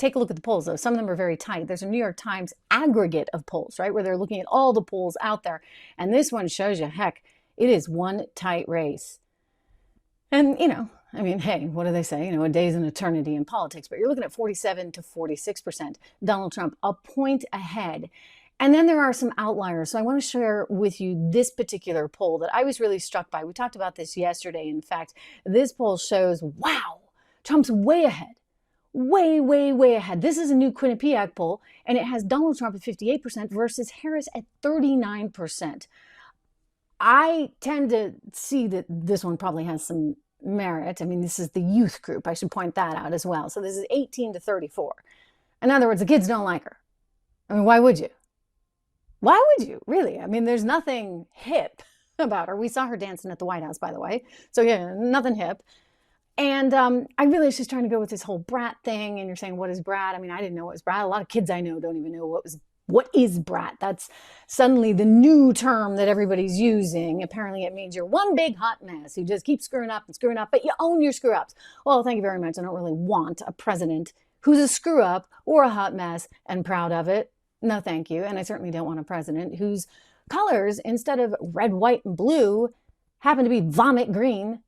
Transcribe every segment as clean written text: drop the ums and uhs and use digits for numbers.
take a look at the polls, though. Some of them are very tight. There's a New York Times aggregate of polls, right, where they're looking at all the polls out there. And this one shows you, heck, it is one tight race. And, I mean, hey, what do they say? A day's an eternity in politics. But you're looking at 47 to 46%. Donald Trump, a point ahead. And then there are some outliers. So I want to share with you this particular poll that I was really struck by. We talked about this yesterday. In fact, this poll shows, wow, Trump's way ahead. Way, way, way ahead. This is a new Quinnipiac poll, and it has Donald Trump at 58% versus Harris at 39%. I tend to see that this one probably has some merit. I mean, this is the youth group. I should point that out as well. So this is 18 to 34. In other words, the kids don't like her. I mean, why would you? Why would you? Really? I mean, there's nothing hip about her. We saw her dancing at the White House, by the way. So yeah, nothing hip. And I realize she's trying to go with this whole brat thing. And you're saying, what is brat? I mean, I didn't know what was brat. A lot of kids I know don't even know what is brat. That's suddenly the new term that everybody's using. Apparently it means you're one big hot mess who just keeps screwing up, but you own your screw ups. Well, thank you very much. I don't really want a president who's a screw up or a hot mess and proud of it. No, thank you. And I certainly don't want a president whose colors, instead of red, white, and blue, happen to be vomit green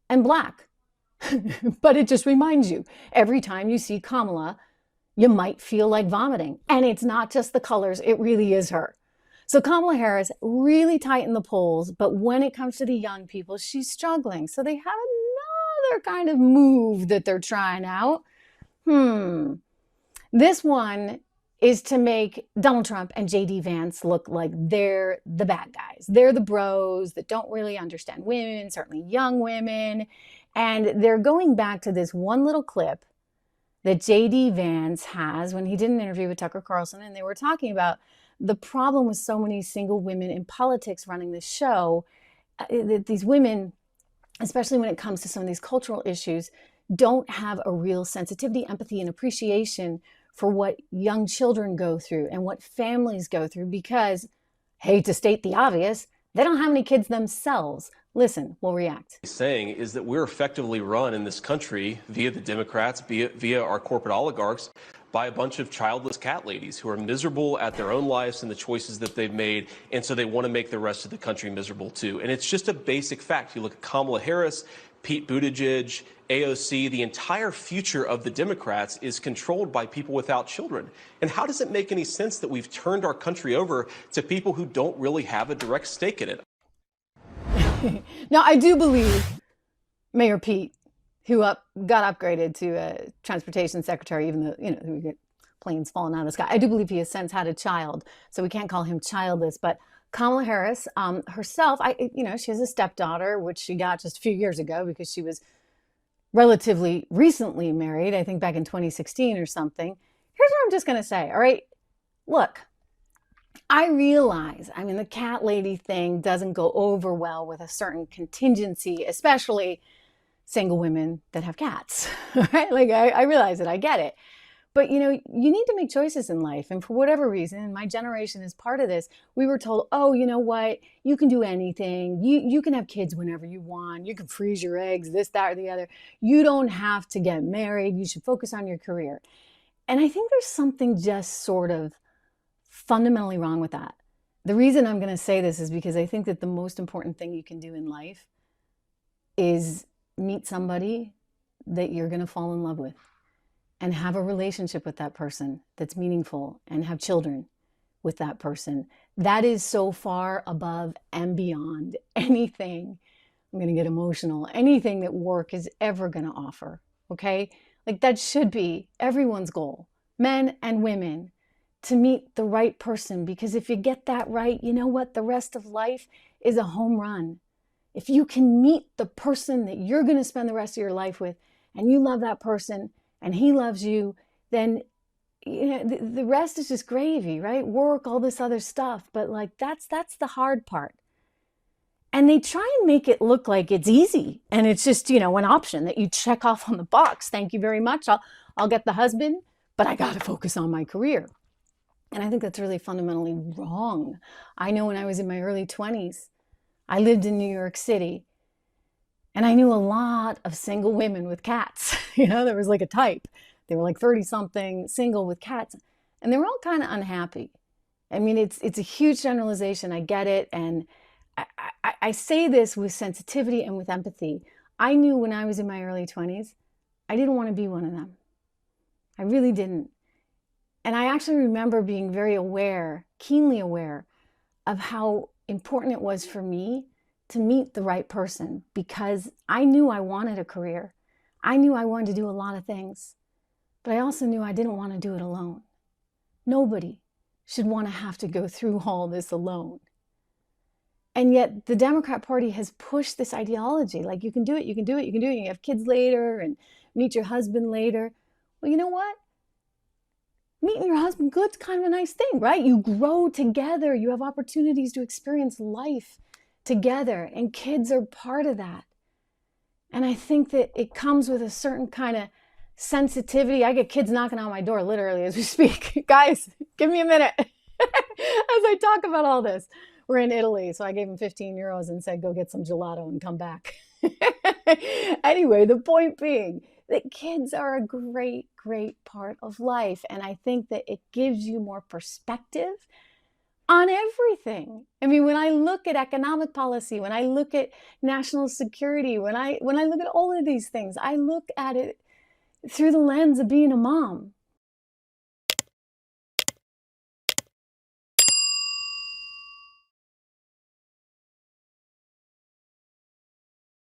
and black. But it just reminds you, every time you see Kamala, you might feel like vomiting. And it's not just the colors, it really is her. So Kamala Harris really tight in the polls, but when it comes to the young people, she's struggling. So they have another kind of move that they're trying out. This one is to make Donald Trump and J.D. Vance look like they're the bad guys. They're the bros that don't really understand women, certainly young women. And they're going back to this one little clip that J.D. Vance has when he did an interview with Tucker Carlson, and they were talking about the problem with so many single women in politics running the show, that these women, especially when it comes to some of these cultural issues, don't have a real sensitivity, empathy, and appreciation for what young children go through and what families go through because, hate to state the obvious, they don't have any kids themselves. Listen, we'll react. Saying is that we're effectively run in this country via the Democrats, via our corporate oligarchs, by a bunch of childless cat ladies who are miserable at their own lives and the choices that they've made, and so they want to make the rest of the country miserable too. And it's just a basic fact. You look at Kamala Harris, Pete Buttigieg, AOC, the entire future of the Democrats is controlled by people without children. And how does it make any sense that we've turned our country over to people who don't really have a direct stake in it? Now, I do believe Mayor Pete, who got upgraded to a transportation secretary, even though, we get planes falling out of the sky. I do believe he has since had a child, so we can't call him childless. But Kamala Harris herself, she has a stepdaughter, which she got just a few years ago because she was relatively recently married, I think back in 2016 or something. Here's what I'm just going to say, all right? Look, I realize, the cat lady thing doesn't go over well with a certain contingency, especially single women that have cats, right? Like, I realize it, I get it. But, you need to make choices in life. And for whatever reason, and my generation is part of this, we were told, oh, you know what? You can do anything. You can have kids whenever you want. You can freeze your eggs, this, that, or the other. You don't have to get married. You should focus on your career. And I think there's something just sort of fundamentally wrong with that. The reason I'm going to say this is because I think that the most important thing you can do in life is meet somebody that you're going to fall in love with and have a relationship with that person that's meaningful and have children with that person. That is so far above and beyond anything, I'm going to get emotional, anything that work is ever going to offer, okay? Like, that should be everyone's goal, men and women, to meet the right person, because if you get that right, you know what? The rest of life is a home run. If you can meet the person that you're going to spend the rest of your life with, and you love that person, and he loves you, then the rest is just gravy, right? Work, all this other stuff. But like, that's the hard part. And they try and make it look like it's easy. And it's just, an option that you check off on the box. Thank you very much. I'll get the husband, but I got to focus on my career. And I think that's really fundamentally wrong. I know when I was in my early 20s, I lived in New York City. And I knew a lot of single women with cats. There was like a type They were like 30 something, single with cats, and they were all kind of unhappy. I mean, it's a huge generalization. I get it. And I say this with sensitivity and with empathy. I knew when I was in my early 20s, I didn't want to be one of them. I really didn't. And I actually remember being very aware, keenly aware, of how important it was for me to meet the right person, because I knew I wanted a career. I knew I wanted to do a lot of things, but I also knew I didn't want to do it alone. Nobody should want to have to go through all this alone. And yet the Democrat Party has pushed this ideology, like you can do it, you can do it, you can do it, you can have kids later and meet your husband later. Well, you know what? Meeting your husband good's kind of a nice thing, right? You grow together, you have opportunities to experience life together, and kids are part of that. And I think that it comes with a certain kind of sensitivity. I get kids knocking on my door literally as we speak. Guys, give me a minute as I talk about all this. We're in Italy, so I gave them 15 euros and said, go get some gelato and come back. Anyway, the point being that kids are a great, great part of life. And I think that it gives you more perspective on everything. I mean, when I look at economic policy, when I look at national security, when I look at all of these things, I look at it through the lens of being a mom.